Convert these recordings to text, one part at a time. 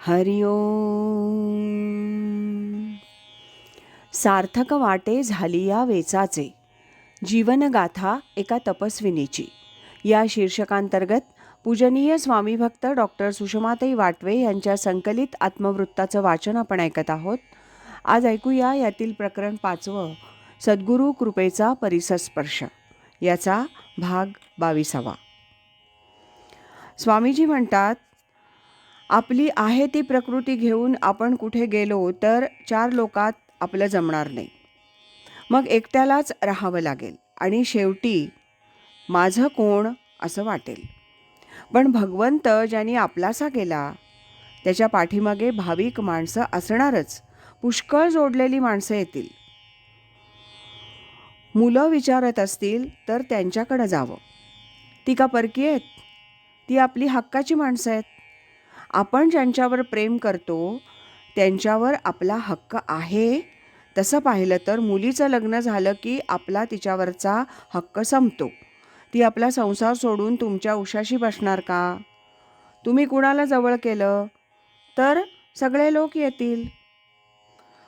हरि ओम. सार्थक वाटे झाली या वेचाचे, जीवनगाथा एका तपस्विनीची या शीर्षकांतर्गत पूजनीय स्वामी भक्त डॉक्टर सुषमाताई वाटवे यांच्या संकलित आत्मवृत्ताचं वाचन आपण ऐकत आहोत. आज ऐकूया यातील प्रकरण 5, सद्गुरू कृपेचा परिसस्पर्श, याचा भाग 22. स्वामीजी म्हणतात, आपली आहे ती प्रकृती घेऊन आपण कुठे गेलो तर 4 लोकात आपलं जमणार नाही. मग एकट्यालाच राहावं लागेल आणि शेवटी माझं कोण असं वाटेल. पण भगवंत ज्यांनी आपलासा केला त्याच्या पाठीमागे भाविक माणसं असणारच. पुष्कळ जोडलेली माणसं येतील. मुलं विचारत असतील तर त्यांच्याकडे जावं. ती का परकी आहेत? ती आपली हक्काची माणसं आहेत. आपण ज्यांच्यावर प्रेम करतो त्यांच्यावर आपला हक्क आहे. तसं पाहिलं तर मुलीचं लग्न झालं की आपला तिच्यावरचा हक्क संपतो. ती आपला संसार सोडून तुमच्या उशाशी बसणार का? तुम्ही कुणाला जवळ केलं तर सगळे लोक येतील.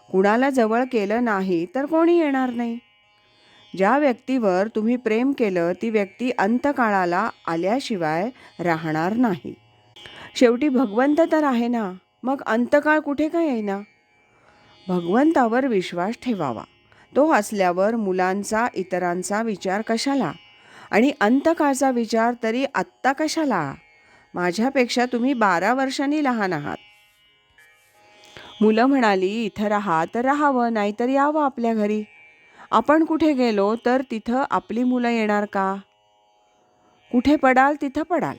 कुणाला जवळ केलं नाही तर कोणी येणार नाही. ज्या व्यक्तीवर तुम्ही प्रेम केलं ती व्यक्ती अंतकाळाला आल्याशिवाय राहणार नाही. शेवटी भगवंत तर आहे ना, मग अंतकाळ कुठे का येईना. भगवंतावर विश्वास ठेवावा. तो असल्यावर मुलांचा इतरांचा विचार कशाला, आणि अंतकाळचा विचार तरी आत्ता कशाला. माझ्यापेक्षा तुम्ही 12 वर्षांनी लहान आहात. मुलं म्हणाली, इथं राहा तर राहावं, नाहीतर यावं आपल्या घरी. आपण कुठे गेलो तर तिथं आपली मुलं येणार का? कुठे पडाल तिथं पडाल.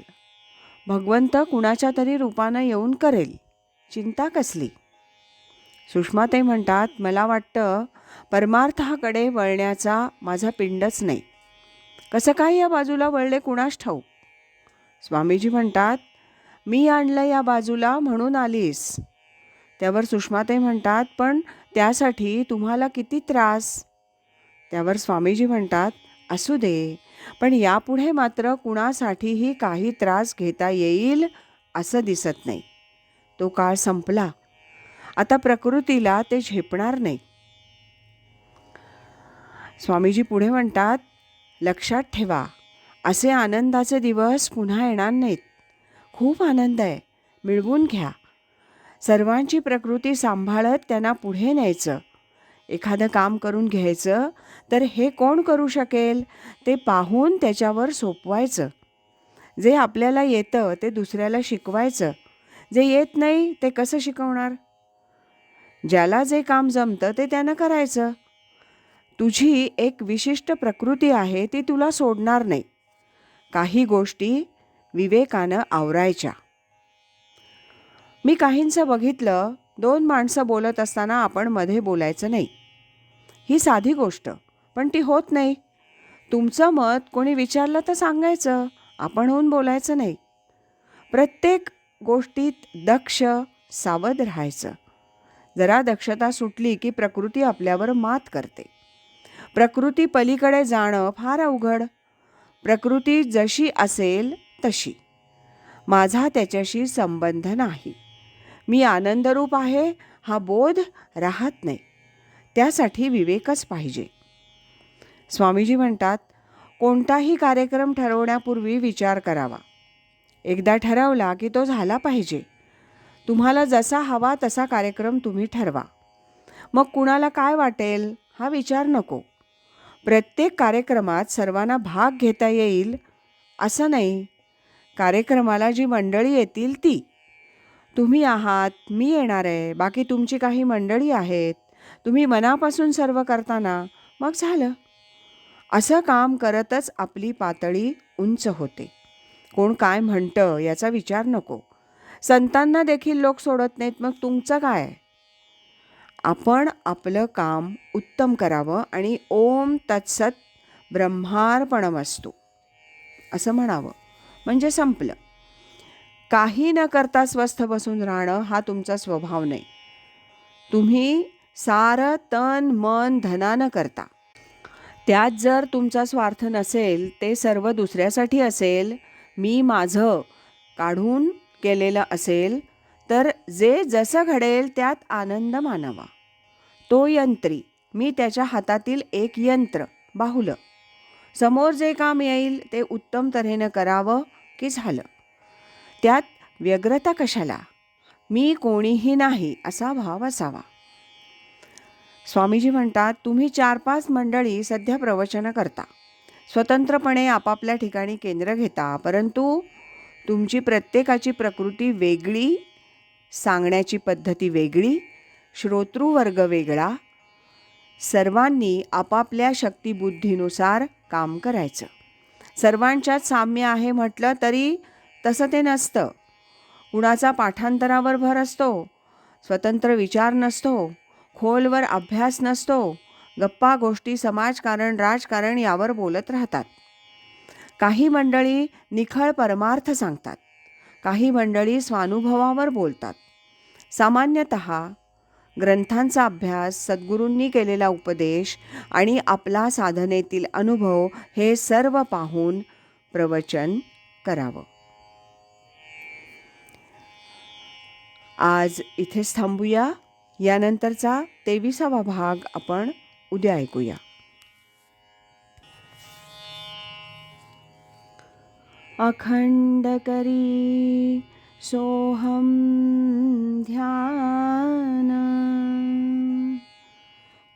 भगवंत कुणाच्या तरी रूपानं येऊन करेल. चिंता कसली. सुषमाताई म्हणतात, मला वाटतं परमार्थाकडे वळण्याचा माझा पिंडच नाही. कसं काय या बाजूला वळले कुणास ठाऊक. स्वामीजी म्हणतात, मी आणलं या बाजूला म्हणून आलीस. त्यावर सुषमाताई म्हणतात, पण त्यासाठी तुम्हाला किती त्रास. त्यावर स्वामीजी म्हणतात, असू दे, पण यापुढे मात्र कुणासाठीही काही त्रास घेता येईल असं दिसत नाही. तो काळ संपला. आता प्रकृतीला ते झेपणार नाही. स्वामीजी पुढे म्हणतात, लक्षात ठेवा, असे आनंदाचे दिवस पुन्हा येणार नाहीत. खूप आनंद आहे, मिळवून घ्या. सर्वांची प्रकृती सांभाळत त्यांना पुढे न्यायचं. एखादं काम करून घ्यायचं तर हे कोण करू शकेल ते पाहून त्याच्यावर सोपवायचं. जे आपल्याला येतं ते दुसऱ्याला शिकवायचं. जे येत नाही ते कसं शिकवणार. ज्याला जे काम जमतं ते त्यानं करायचं. तुझी एक विशिष्ट प्रकृती आहे, ती तुला सोडणार नाही. काही गोष्टी विवेकानं आवरायच्या. मी काहींचं बघितलं, 2 माणसं बोलत असताना आपण मध्ये बोलायचं नाही. ही साधी गोष्ट, पण ती होत नाही. तुमचं मत कोणी विचारलं तर सांगायचं, आपण होऊन बोलायचं नाही. प्रत्येक गोष्टीत दक्ष, सावध राहायचं. जरा दक्षता सुटली की प्रकृती आपल्यावर मात करते. प्रकृती पलीकडे जाणं फार अवघड. प्रकृती जशी असेल तशी. माझा त्याच्याशी संबंध नाही. मी आनंदरूप आहे हा बोध राहत नाही. त्यासाठी विवेकच पाहिजे. स्वामीजी म्हणतात, कोणताही कार्यक्रम ठरवण्यापूर्वी विचार करावा. एकदा ठरवला की तो झाला पाहिजे. तुम्हाला जसा हवा तसा कार्यक्रम तुम्ही ठरवा. मग कुणाला काय वाटेल हा विचार नको. प्रत्येक कार्यक्रमात सर्वांना भाग घेता येईल असं नाही. कार्यक्रमाला जी मंडळी येतील ती. तुम्ही आहात, मी येणार आहे, बाकी तुमची काही मंडळी आहेत. तुम्ही मनापासून सर्व करताना मग झालं. असं काम करतच आपली पातळी उंच होते. कोण काय म्हणतं याचा विचार नको. संतांना देखील लोक सोडत नाहीत, मग तुमचं काय. आपण आपलं काम उत्तम करावं आणि ओम तत्सत ब्रह्मार्पणमस्तु असं म्हणावं, म्हणजे संपलं. काही न करता स्वस्थ बसून राहणं हा तुमचा स्वभाव नाही. तुम्ही सारं तन मन धनानं करता. त्यात जर तुमचा स्वार्थ नसेल, ते सर्व दुसऱ्यासाठी असेल, मी माझं काढून केलेलं असेल, तर जे जसं घडेल त्यात आनंद मानावा. तो यंत्री, मी त्याच्या हातातील एक यंत्र, बाहुलं. समोर जे काम येईल ते उत्तम तऱ्हेनं करावं की झालं. त्यात व्यग्रता कशाला? मी कोणीही नाही असा भाव असावा. स्वामीजी म्हणतात, तुम्ही 4-5 मंडळी सध्या प्रवचनं करता. स्वतंत्रपणे आपापल्या ठिकाणी केंद्र घेता, परंतु तुमची प्रत्येकाची प्रकृती वेगळी, सांगण्याची पद्धती वेगळी, श्रोतृवर्ग वेगळा. सर्वांनी आपापल्या शक्तिबुद्धीनुसार काम करायचं. सर्वांच्यात साम्य आहे म्हटलं तरी तसं ते नसतं. कुणाचा पाठांतरावर भर असतो, स्वतंत्र विचार नसतो, खोलवर अभ्यास नसतो, गप्पा गोष्टी समाजकारण राजकारण यावर बोलत राहतात. काही मंडळी निखळ परमार्थ सांगतात, काही मंडळी स्वानुभवावर बोलतात. सामान्यतः ग्रंथांचा अभ्यास, सद्गुरूंनी केलेला उपदेश आणि आपला साधनेतील अनुभव हे सर्व पाहून प्रवचन करावं. आज इथेच थांबूया. यानंतरचा 23वा भाग आपण उद्या ऐकूया. अखंड करी सोहम ध्यान,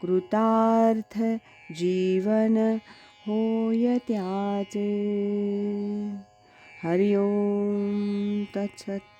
कृतार्थ जीवन होय त्याचे. हरि ओम तत्सत.